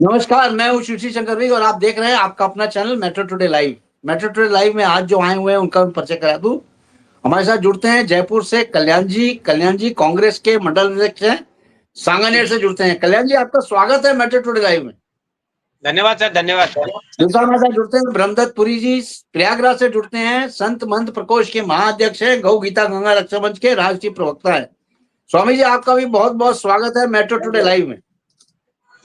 नमस्कार, मैं हूँ शिवशी शंकर भी और आप देख रहे हैं आपका अपना channel metro today live. Metro today live में आज जो आए हुए हैं उनका मैं परिचय करा दूं। हमारे साथ जुड़ते हैं जयपुर से कल्याण जी। कल्याण जी कांग्रेस के मंडल अध्यक्ष हैं, सांगानेर से जुड़ते हैं। कल्याण जी, आपका स्वागत है मेट्रो टुडे लाइव में। धन्यवाद सर, धन्यवाद सर। दूसरा हमारे साथ जुड़ते हैं ब्रह्मदत्त पुरी जी, प्रयागराज से जुड़ते हैं। संत मंथ प्रकोष्ठ के महाअध्यक्ष है, गौ गीता गंगा रक्षा मंच के राष्ट्रीय प्रवक्ता है। स्वामी जी, आपका भी बहुत बहुत स्वागत है मेट्रो टुडे लाइव में।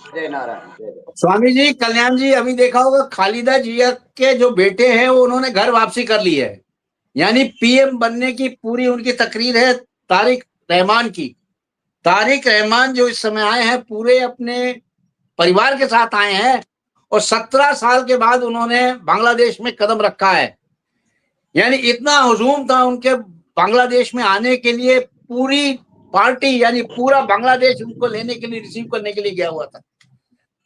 जय नारायण। स्वामी जी, कल्याण जी, अभी देखा होगा खालिदा जिया के जो बेटे हैं वो उन्होंने घर वापसी कर ली है, यानी पीएम बनने की पूरी उनकी तकरीर है तारिक रहमान की। तारिक रहमान जो इस समय आए हैं पूरे अपने परिवार के साथ आए हैं और 17 साल के बाद उन्होंने बांग्लादेश में कदम रखा है। यानी इतना हुजूम था उनके बांग्लादेश में आने के लिए, पूरी पार्टी यानी पूरा बांग्लादेश उनको लेने के लिए, रिसीव करने के लिए गया हुआ था।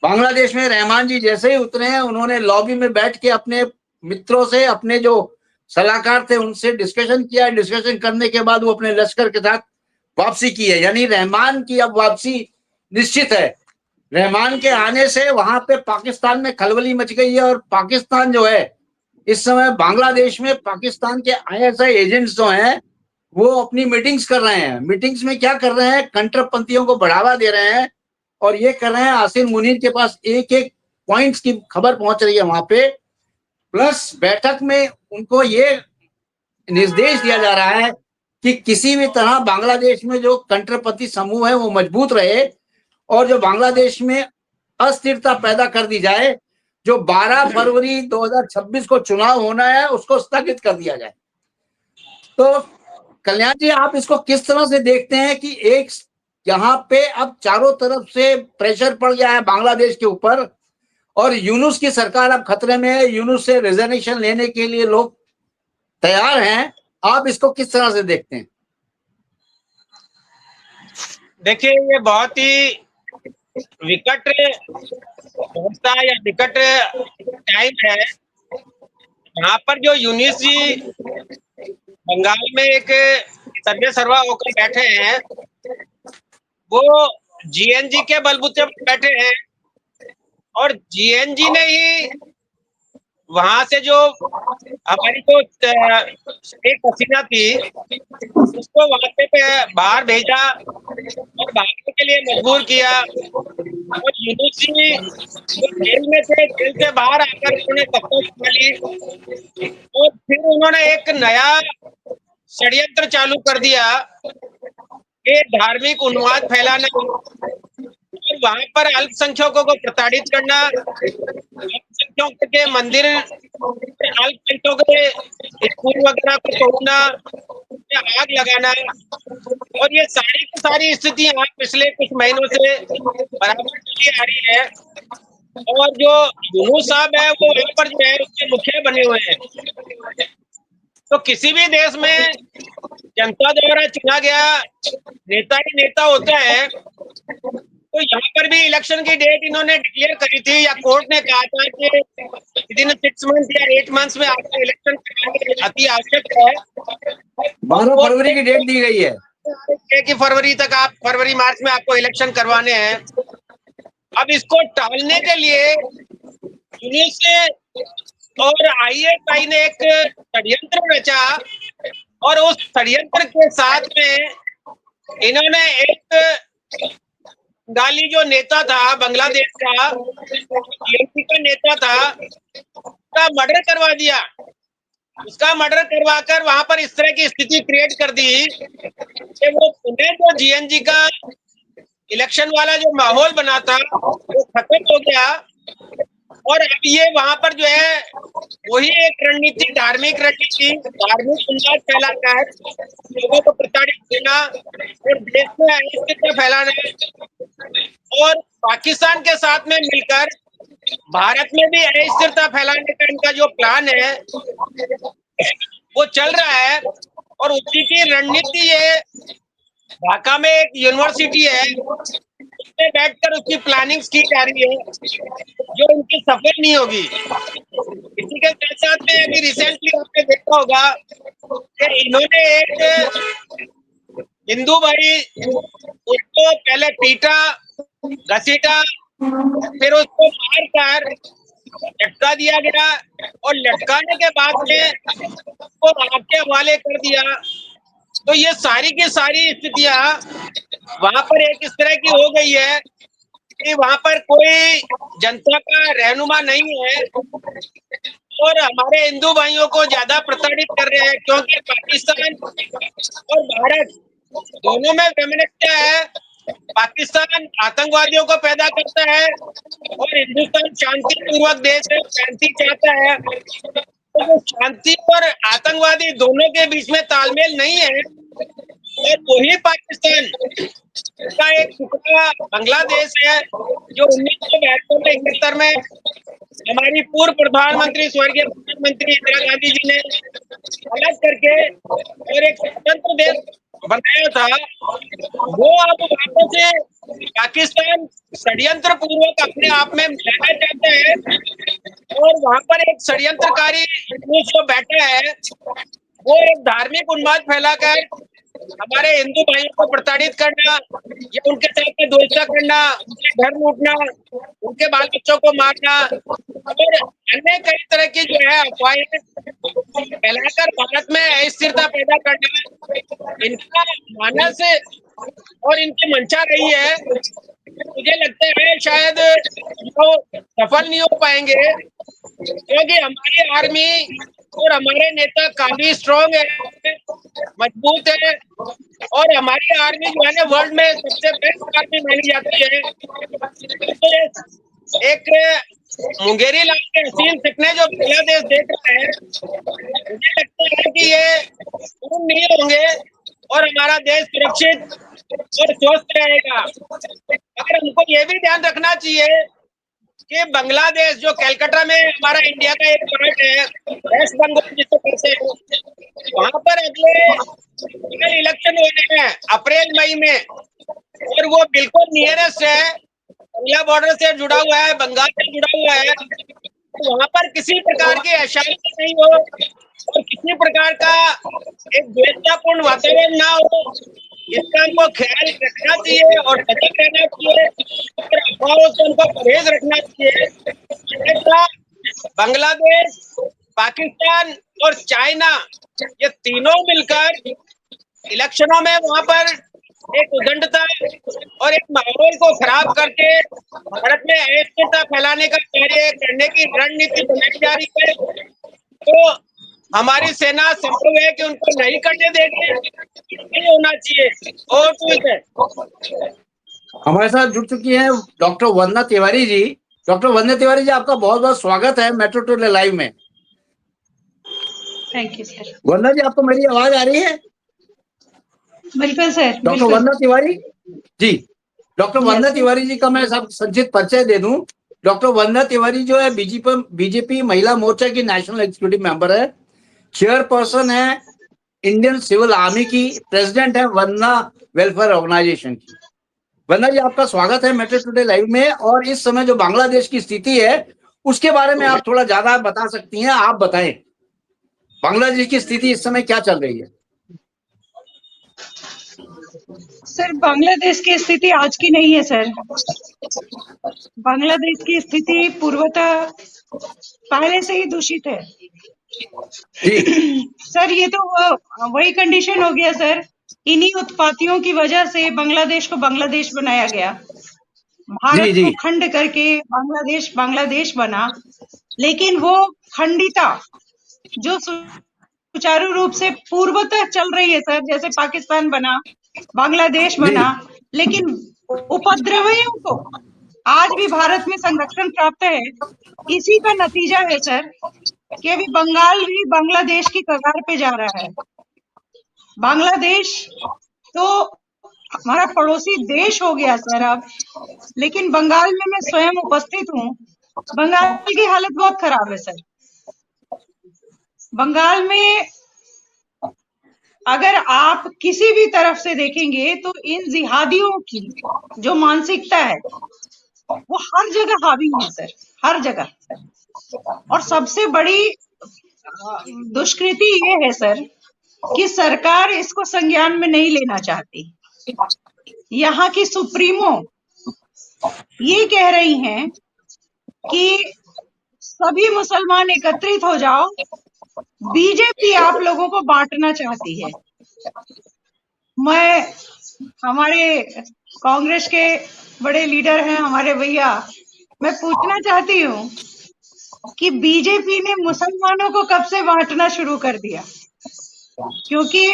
बांग्लादेश में रहमान जी जैसे ही उतरे हैं, उन्होंने लॉबी में बैठ के अपने मित्रों से, अपने जो सलाहकार थे उनसे डिस्कशन किया। डिस्कशन करने के बाद वो अपने लश्कर के साथ वापसी की है, यानी रहमान की अब वापसी निश्चित है। रहमान के आने से वहां पे पाकिस्तान में खलबली मच गई है और पाकिस्तान जो है इस समय बांग्लादेश में, पाकिस्तान के आईएसआई एजेंट्स जो हैं वो अपनी मीटिंग्स कर रहे हैं। मीटिंग्स में क्या कर रहे हैं, कट्टरपंथियों को बढ़ावा दे रहे हैं और ये कर रहे हैं। आसिम मुनीर के पास एक एक पॉइंट्स की खबर पहुंच रही है वहां पे। प्लस बैठक में उनको ये निर्देश दिया जा रहा है कि किसी भी तरह बांग्लादेश में जो कट्टरपंथी समूह है वो मजबूत रहे और जो बांग्लादेश में अस्थिरता पैदा कर दी जाए। जो 12 फरवरी 2026 को चुनाव होना है उसको स्थगित कर दिया जाए। तो कल्याण जी, आप इसको किस तरह से देखते हैं कि एक यहाँ पे अब चारों तरफ से प्रेशर पड़ गया है बांग्लादेश के ऊपर और यूनुस की सरकार अब खतरे में है, यूनुस से रिजाइनेशन लेने के लिए लोग तैयार हैं। आप इसको किस तरह से देखते हैं? देखिए, ये बहुत ही विकट अवस्था या विकट टाइम है। यहाँ पर जो यूनुस जी बंगाल में एक सर्वे सर्वा होकर बैठे हैं, वो जीएनजी के बलबूते पर बैठे हैं और जीएनजी ने ही वहां से जो हमारी जो एक हसीना थी उसको वहां पे बाहर भेजा और भागने के लिए मजबूर किया। और यूनुस जी जेल में थे, जेल से बाहर आकर उन्होंने सत्ता संभाली और फिर उन्होंने एक नया षड्यंत्र चालू कर दिया कि धार्मिक उन्माद फैलाना और वहां पर अल्पसंख्यकों को प्रताड़ित करना, अल्पसंख्यकों के मंदिर, अल्पसंख्यकों के स्कूल वगैरह को तोड़ना या आग लगाना। और ये सारी की सारी स्थितियां पिछले कुछ महीनों से बराबर चली आ रही है। और जो यूनुस साहब है वो यहाँ पर जो है उसके मुखिया बने हुए हैं। तो किसी भी देश में जनता द्वारा चुना गया नेता ही नेता होता है। तो यहाँ पर भी इलेक्शन की डेट इन्होंने डिक्लेयर करी थी या कोर्ट ने कहा था कि विद इन 6 मंथ या 8 मंथ्स में आपको इलेक्शन कराना अति आवश्यक है। 12 फरवरी की डेट दी गई है कि फरवरी तक आप, फरवरी मार्च में आपको इलेक्शन करवाने हैं। अब इसको टालने के लिए यूनुस और आईएसआई ने एक षड्यंत्र रचा और उस षड्यंत्र के साथ में इन्होंने एक बंगाली जो नेता था बांग्लादेश का, बीएनपी का नेता था, उसका मर्डर करवा दिया। उसका मर्डर करवाकर वहां पर इस तरह की स्थिति क्रिएट कर दी कि वो पुणे जो जीएनजी का इलेक्शन वाला जो माहौल बना था वो खत्म हो गया। और अब ये वहां पर जो है वही एक रणनीति, धार्मिक रणनीति, धार्मिक उन्माद फैलाना है, लोगों को प्रताड़ित करना और देश में अनिश्चितता फैलाना और पाकिस्तान के साथ में मिलकर भारत में भी अस्थिरता फैलाने का इनका जो प्लान है वो चल रहा है। और उसी की रणनीति ये ढाका में एक यूनिवर्सिटी है, उसमें बैठकर उसकी प्लानिंग की जा रही है जो उनकी सफल नहीं होगी। इसी के साथ साथ में अभी रिसेंटली आपने देखा होगा कि इन्होंने एक हिंदू भाई उसको पहले पीटा, घसीटा फिर उसको मारकर लटका दिया गया और लटकाने के बाद में उसको आग के हवाले कर दिया। तो ये सारी की सारी स्थितियां वहां पर एक इस तरह की हो गई है कि वहां पर कोई जनता का रहनुमा नहीं है और हमारे हिंदू भाइयों को ज्यादा प्रताड़ित कर रहे हैं, क्योंकि पाकिस्तान और भारत दोनों में वैमनस्य है। पाकिस्तान आतंकवादियों को पैदा करता है और हिंदुस्तान शांतिपूर्वक देश है, शांति चाहता है। तो जो शांति और आतंकवादी दोनों के बीच में तालमेल नहीं है, और वही पाकिस्तान का एक टुकड़ा बांग्लादेश है जो 1972 में 71 में हमारी पूर्व प्रधानमंत्री स्वर्गीय प्रधानमंत्री इंदिरा गांधी जी ने अलग करके और एक स्वतंत्र देश बनाया था। वो अब वापस से पाकिस्तान षड्यंत्र पूर्वक अपने आप में मिलाना चाहता है और वहां पर एक षड्यंत्रकारी जो बैठा है वो एक धार्मिक उन्माद फैलाकर हमारे हिंदू भाइयों को प्रताड़ित करना या उनके साथ में दोस्ता करना, उनके घर लूटना, उनके बाल बच्चों को मारना और अन्य कई तरह की जो है अफवाहें फैलाकर भारत में अस्थिरता पैदा करना, इनका मानस और इनकी मंशा रही है। मुझे लगता है शायद वो सफल नहीं हो पाएंगे, क्योंकि हमारी आर्मी और हमारे नेता काफी स्ट्रॉन्ग है, मजबूत है और हमारी आर्मी जो है ना वर्ल्ड में सबसे बेस्ट आर्मी मानी जाती है। तो एक मुंगेरी लाल के हसीन सपने जो बांग्लादेश देख रहा है, मुझे लगता है कि ये पूर्ण नहीं होंगे और हमारा देश सुरक्षित और स्वस्थ रहेगा। अगर हमको ये भी ध्यान रखना चाहिए कि बांग्लादेश जो कलकत्ता में हमारा इंडिया का एक पार्ट है, वेस्ट बंगाल जिसको कहते हैं, वहां पर अगले इलेक्शन होने हैं अप्रैल मई में और वो बिल्कुल नियरेस्ट है, बांग्ला बॉर्डर से जुड़ा हुआ है, बंगाल से जुड़ा हुआ है। तो वहां पर किसी प्रकार की अशांति नहीं हो और किसी प्रकार का एक द्वेषपूर्ण वातावरण ना हो, इसका हमको ख्याल रखना चाहिए और सतर्क रहना चाहिए और अफवाहों से हमको परहेज रखना चाहिए। अन्यथा बांग्लादेश, पाकिस्तान और चाइना ये तीनों मिलकर इलेक्शनों में वहां पर एक उद्दंडता और एक माहौल को खराब करके भारत में अस्थिरता फैलाने का कार्य करने की रणनीति बनाई जा रही है। तो हमारी सेना संभव है कि उनको नहीं करने देगी, नहीं होना चाहिए। और हमारे साथ जुड़ चुकी हैं डॉक्टर वंदना तिवारी जी। डॉक्टर वंदना तिवारी जी, आपका बहुत बहुत स्वागत है मेट्रो टुडे लाइव में। Thank you sir. Vandana ji, आपको मेरी आवाज आ रही है? बिल्कुल sir. Doctor Vandana Tiwari ji, doctor Vandana Tiwari ji का मैं सब संक्षिप्त परिचय दे दूं। डॉक्टर वंदना तिवारी जो है बीजेपी महिला मोर्चा की नेशनल एग्जीक्यूटिव मेंबर है, चेयरपर्सन है इंडियन सिविल आर्मी की, प्रेसिडेंट है वंदना वेलफेयर ऑर्गेनाइजेशन की। वंदना जी, आपका स्वागत है मेट्रो टुडे लाइव में। और इस समय जो बांग्लादेश की स्थिति है उसके बारे में आप थोड़ा ज्यादा बता सकती हैं। आप बताएं बांग्लादेश की स्थिति इस समय क्या चल रही है? सर, बांग्लादेश की स्थिति आज की नहीं है सर। बांग्लादेश की स्थिति पूर्वतः पहले से ही दूषित है सर। ये तो वही कंडीशन हो गया सर, इन्हीं उत्पातियों की वजह से बांग्लादेश को बांग्लादेश बनाया गया। भारत को खंड करके बांग्लादेश बना, लेकिन वो खंडिता जो सुचारू रूप से पूर्वतः चल रही है सर, जैसे पाकिस्तान बना, बांग्लादेश बना, लेकिन उपद्रवियों को आज भी भारत में संरक्षण प्राप्त है। इसी का नतीजा है सर कि अभी बंगाल भी बांग्लादेश की कगार पे जा रहा है। बांग्लादेश तो हमारा पड़ोसी देश हो गया सर अब, लेकिन बंगाल में मैं स्वयं उपस्थित हूँ। बंगाल की हालत बहुत खराब है सर। बंगाल में अगर आप किसी भी तरफ से देखेंगे तो इन जिहादियों की जो मानसिकता है वो हर जगह हावी है सर, हर जगह। और सबसे बड़ी दुष्कृति ये है सर कि सरकार इसको संज्ञान में नहीं लेना चाहती। यहाँ की सुप्रीमो ये कह रही हैं कि सभी मुसलमान एकत्रित हो जाओ, बीजेपी आप लोगों को बांटना चाहती है। मैं हमारे कांग्रेस के बड़े लीडर हैं हमारे भैया, मैं पूछना चाहती हूँ कि बीजेपी ने मुसलमानों को कब से बांटना शुरू कर दिया? क्योंकि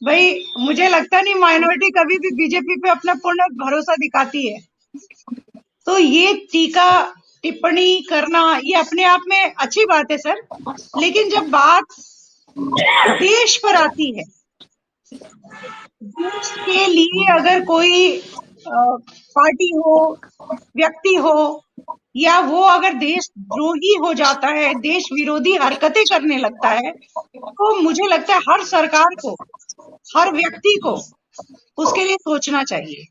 भाई मुझे लगता नहीं माइनॉरिटी कभी भी बीजेपी पे अपना पूर्ण भरोसा दिखाती है। तो ये टीका टिप्पणी करना ये अपने आप में अच्छी बात है सर, लेकिन जब बात देश पर आती है, देश के लिए अगर कोई पार्टी हो, व्यक्ति हो, या वो अगर देशद्रोही हो जाता है, देश विरोधी हरकतें करने लगता है, तो मुझे लगता है हर सरकार को, हर व्यक्ति को उसके लिए सोचना चाहिए।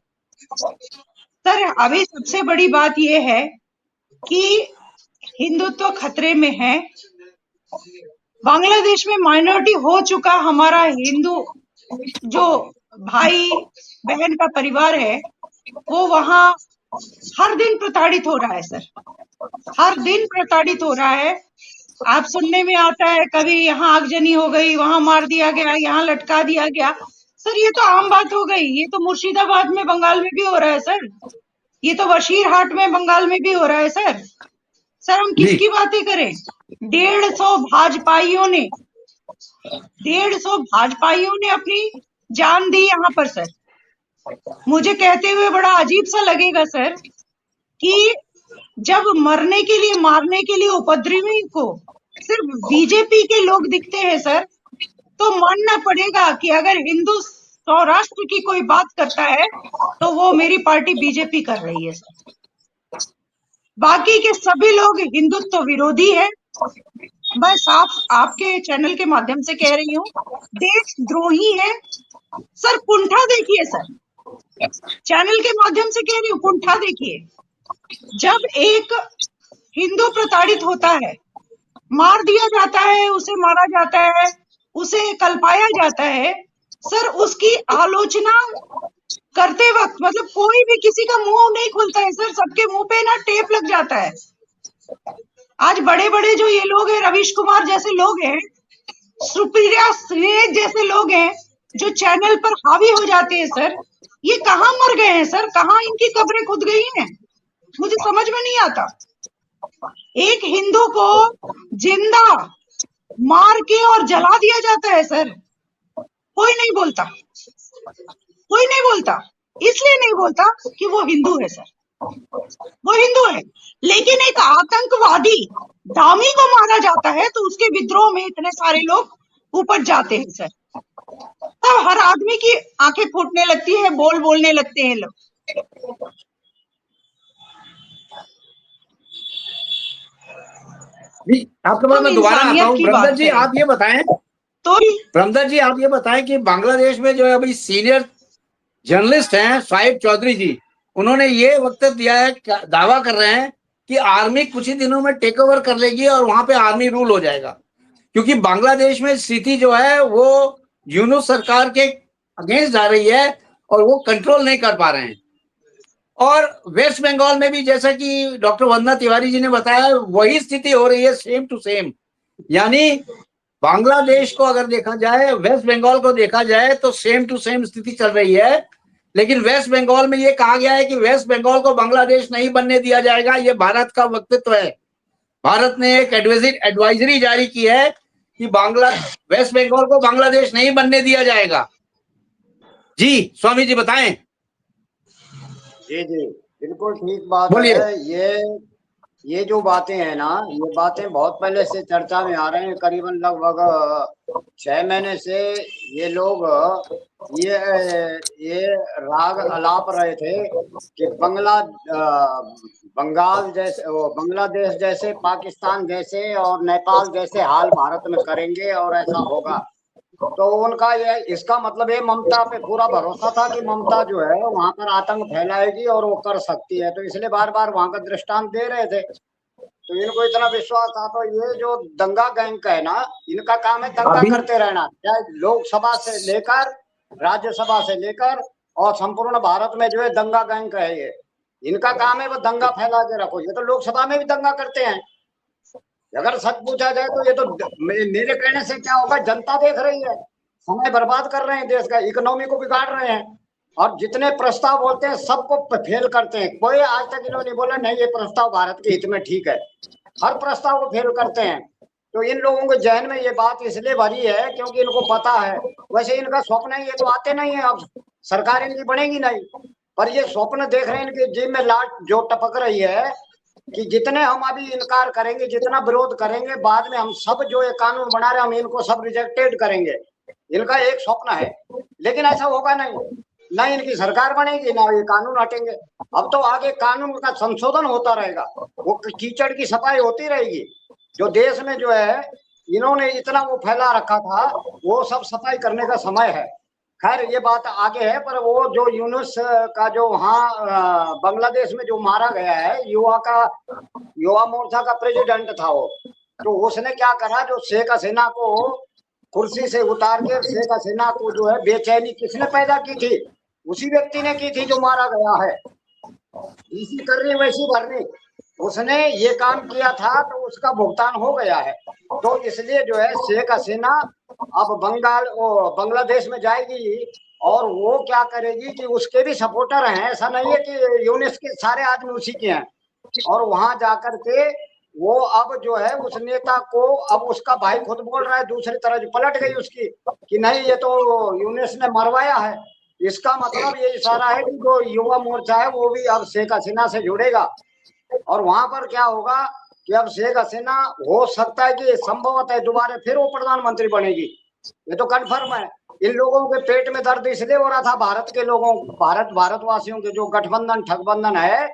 सर अभी सबसे बड़ी बात यह है कि हिंदुत्व खतरे में है। बांग्लादेश में माइनॉरिटी हो चुका हमारा हिंदू जो भाई बहन का परिवार है, वो वहां हर दिन प्रताड़ित हो रहा है सर, हर दिन प्रताड़ित हो रहा है। आप सुनने में आता है कभी यहाँ आगजनी हो गई, वहां मार दिया गया, यहाँ लटका दिया गया। सर ये तो आम बात हो गई, ये तो मुर्शिदाबाद में बंगाल में भी हो रहा है सर, ये तो बशीरहाट में बंगाल में भी हो रहा है सर। सर हम किसकी बातें करें? 150 भाजपाइयों ने अपनी जान दी यहाँ पर सर। मुझे कहते हुए बड़ा अजीब सा लगेगा सर कि जब मरने के लिए मारने के लिए उपद्रवी को सिर्फ बीजेपी के लोग दिखते हैं सर, तो मानना पड़ेगा कि अगर हिंदू सौराष्ट्र की कोई बात करता है तो वो मेरी पार्टी बीजेपी कर रही है सर। बाकी के सभी लोग हिंदुत्व विरोधी है। मैं साफ आपके चैनल के माध्यम से कह रही हूँ, देशद्रोही है सर। कुंठा देखिए सर, चैनल के माध्यम से कह रही हूँ, कुंठा देखिए। जब एक हिंदू प्रताड़ित होता है, मार दिया जाता है, उसे मारा जाता है, उसे कल्पाया जाता है सर, उसकी आलोचना करते वक्त मतलब कोई भी किसी का मुंह नहीं खुलता है सर, सबके मुंह पे ना टेप लग जाता है। आज बड़े बड़े जो ये लोग हैं, रवीश कुमार जैसे लोग हैं, सुप्रिया सुले जैसे लोग हैं, जो चैनल पर हावी हो जाते हैं सर, ये कहाँ मर गए हैं सर? कहाँ इनकी कब्रें खुद गई हैं? मुझे समझ में नहीं आता। एक हिंदू को जिंदा मार के और जला दिया जाता है सर, कोई नहीं बोलता, कोई नहीं बोलता। इसलिए नहीं बोलता कि वो हिंदू है सर, वो हिंदू है। लेकिन एक आतंकवादी धामी को मारा जाता है तो उसके विद्रोह में इतने सारे लोग उपज जाते हैं सर, तब हर आदमी की आंखें फूटने लगती है, बोलने लगते हैं लोग। आपके पास मैं दोबारा आता हूँ। ब्रह्मदत्त जी आप ये बताएं, तो ब्रह्मदत्त जी आप ये बताएं कि बांग्लादेश में जो है अभी सीनियर जर्नलिस्ट हैं साहिब चौधरी जी, उन्होंने ये वक्तव्य दिया है, दावा कर रहे हैं कि आर्मी कुछ ही दिनों में टेक ओवर कर लेगी और वहां पे आर्मी रूल हो जाएगा, क्योंकि बांग्लादेश में स्थिति जो है वो यूनूस सरकार के अगेंस्ट जा रही है और वो कंट्रोल नहीं कर पा रहे हैं। और वेस्ट बंगाल में भी जैसा कि डॉक्टर वंदना तिवारी जी ने बताया, वही स्थिति हो रही है, सेम टू सेम। यानी बांग्लादेश को अगर देखा जाए, वेस्ट बंगाल को देखा जाए तो सेम टू सेम स्थिति चल रही है। लेकिन वेस्ट बंगाल में ये कहा गया है कि वेस्ट बंगाल को बांग्लादेश नहीं बनने दिया जाएगा, ये भारत का वक्तव्य है। भारत ने एक एडवाइजरी जारी की है कि वेस्ट बंगाल को बांग्लादेश नहीं बनने दिया जाएगा। जी स्वामी जी बताएं। जी जी बिल्कुल ठीक बात है। ये जो बातें हैं ना, ये बातें बहुत पहले से चर्चा में आ रहे हैं, करीबन लगभग 6 महीने से ये लोग ये राग अलाप रहे थे कि बंगाल जैसे, बांग्लादेश जैसे, पाकिस्तान जैसे और नेपाल जैसे हाल भारत में करेंगे और ऐसा होगा। तो उनका ये, इसका मतलब ये ममता पे पूरा भरोसा था कि ममता जो है वहां पर आतंक फैलाएगी और वो कर सकती है, तो इसलिए बार बार वहां का दृष्टांत दे रहे थे। तो इनको इतना विश्वास था। तो ये जो दंगा गैंग का है ना, इनका काम है दंगा करते रहना, चाहे लोकसभा से लेकर राज्यसभा से लेकर और संपूर्ण भारत में जो है दंगा गैंग का है ये। इनका काम है वो दंगा फैला के रखो। ये तो लोकसभा में भी दंगा करते हैं। अगर सच पूछा जाए तो ये तो मेरे कहने से क्या होगा, जनता देख रही है, समय बर्बाद कर रहे हैं, देश का इकोनॉमी को बिगाड़ रहे हैं, और जितने प्रस्ताव बोलते हैं सबको फेल करते हैं। कोई आज तक इन्होंने नहीं बोला नहीं ये प्रस्ताव भारत के हित में ठीक है, हर प्रस्ताव को फेल करते हैं। तो इन लोगों के जहन में ये बात इसलिए भरी है क्योंकि इनको पता है, वैसे इनका स्वप्न है, ये तो आते नहीं है, अब सरकार इनकी बनेगी नहीं, पर ये स्वप्न देख रहे हैं, इनके जेब में लाट जो टपक रही है कि जितने हम अभी इनकार करेंगे, जितना विरोध करेंगे, बाद में हम सब जो ये कानून बना रहे हैं हम इनको सब रिजेक्टेड करेंगे। इनका एक स्वप्न है, लेकिन ऐसा होगा नहीं, ना इनकी सरकार बनेगी ना ये कानून हटेंगे। अब तो आगे कानून का संशोधन होता रहेगा, वो कीचड़ की सफाई होती रहेगी। जो देश में जो है इन्होंने इतना वो फैला रखा था, वो सब सफाई करने का समय है। खैर ये बात आगे है, पर वो जो यूनुस का जो वहाँ बांग्लादेश में जो मारा गया है, युवा मोर्चा का प्रेसिडेंट था वो, तो उसने क्या करा, जो शेख हसीना को कुर्सी से उतार के शेख हसीना को जो है बेचैनी किसने पैदा की थी, उसी व्यक्ति ने की थी जो मारा गया है। इसी करनी वैसी भरनी, उसने ये काम किया था तो उसका भुगतान हो गया है। तो इसलिए जो है शेख हसीना अब बांग्लादेश में जाएगी और वो क्या करेगी कि उसके भी सपोर्टर हैं, ऐसा नहीं है कि यूनिस के सारे आदमी उसी के हैं, और वहां जाकर के वो अब जो है उस नेता को, अब उसका भाई खुद बोल रहा है, दूसरी तरफ पलट गई उसकी कि नहीं ये तो यूनिस ने मरवाया है। इसका मतलब ये इशारा है कि जो युवा मोर्चा है वो भी अब शेख हसीना से जुड़ेगा, और वहां पर क्या होगा कि अब शेख हसीना हो सकता है कि संभवतः दोबारा फिर वो प्रधानमंत्री बनेगी, ये तो कन्फर्म है। इन लोगों के पेट में दर्द इसलिए हो रहा था, भारत के लोगों, भारतवासियों के जो गठबंधन ठगबंधन है,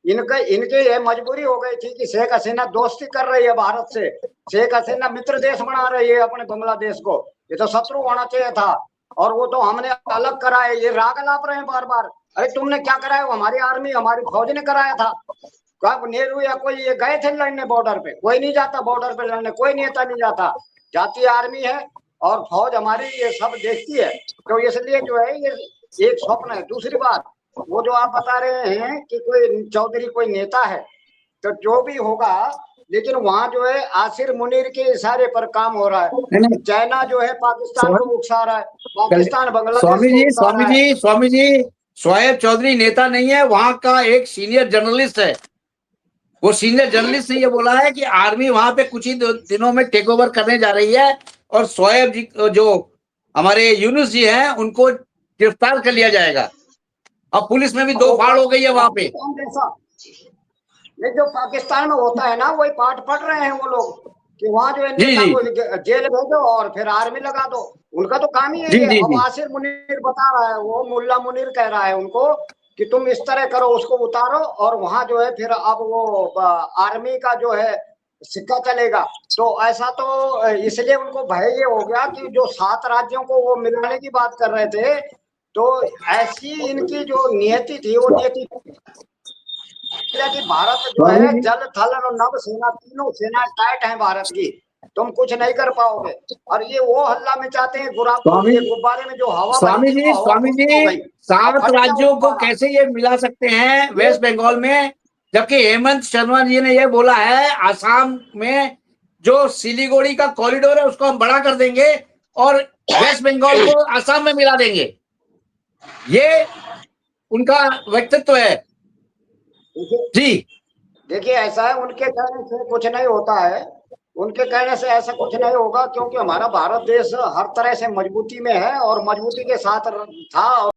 इनके ये मजबूरी हो गई थी कि शेख हसीना दोस्ती कर रही है भारत से, शेख हसीना मित्र देश बना रही है अपने बांग्लादेश को, ये तो शत्रु होना चाहिए था, और वो तो हमने अलग करा है। ये राग लाप रहे हैं बार बार, अरे तुमने क्या कराया, हमारी आर्मी हमारी फौज ने कराया था। कब नेहरू या कोई ये गए थे लड़ने बॉर्डर पे? कोई नहीं जाता बॉर्डर पे लड़ने, कोई नेता नहीं जाता, जाती आर्मी है और फौज हमारी ये सब देखती है। तो इसलिए जो है ये एक स्वप्न है। दूसरी बात, वो जो आप बता रहे हैं कि कोई चौधरी कोई नेता है, तो जो भी होगा, लेकिन वहां जो है आसिर मुनीर के इशारे पर काम हो रहा है। चाइना जो है पाकिस्तान को उकसा रहा है, पाकिस्तान बांग्लादेश स्वामी जी शोएब चौधरी नेता नहीं है, वहां का एक सीनियर जर्नलिस्ट है। वो सीनियर जर्नलिस्ट ने ये बोला है कि आर्मी वहां पे कुछ ही दिनों में टेक ओवर करने जा रही है, और शोएब जी जो हमारे यूनुस जी हैं उनको गिरफ्तार कर लिया जाएगा। अब पुलिस में भी दो फाड़ हो गई है वहां पे। ये जो पाकिस्तान में होता है ना, वही पाठ पढ़ रहे हैं वो लोग कि वहाँ जो है नेता को जेल भेजो और फिर आर्मी लगा दो, उनका तो काम ही है। अब आसिर मुनीर बता रहा है, वो मुल्ला मुनीर कह रहा है उनको कि तुम इस तरह करो, उसको उतारो, और वहां जो है फिर अब वो आर्मी का जो है सिक्का चलेगा। तो ऐसा तो इसलिए उनको भय ये हो गया कि जो 7 राज्यों को वो मिलाने की बात कर रहे थे, तो ऐसी इनकी जो नियति थी, वो नियति कि भारत जो है जल थल और नभ सेना, तीनों सेना टाइट है भारत की, तुम कुछ नहीं कर पाओगे। और ये वो हल्ला में चाहते हैं गुब्बारे में जो हवा। स्वामी जी 7 राज्यों को कैसे ये मिला सकते हैं वेस्ट बंगाल में, जबकि हेमंत शर्मा जी ने ये बोला है आसाम में जो सिलीगुड़ी का कॉरिडोर है उसको हम बड़ा कर देंगे और वेस्ट बंगाल को आसाम में मिला देंगे। ये उनका व्यक्तित्व है जी। देखिए ऐसा है, उनके कहने से कुछ नहीं होता है, उनके कहने से ऐसा कुछ नहीं होगा, क्योंकि हमारा भारत देश हर तरह से मजबूती में है और मजबूती के साथ था।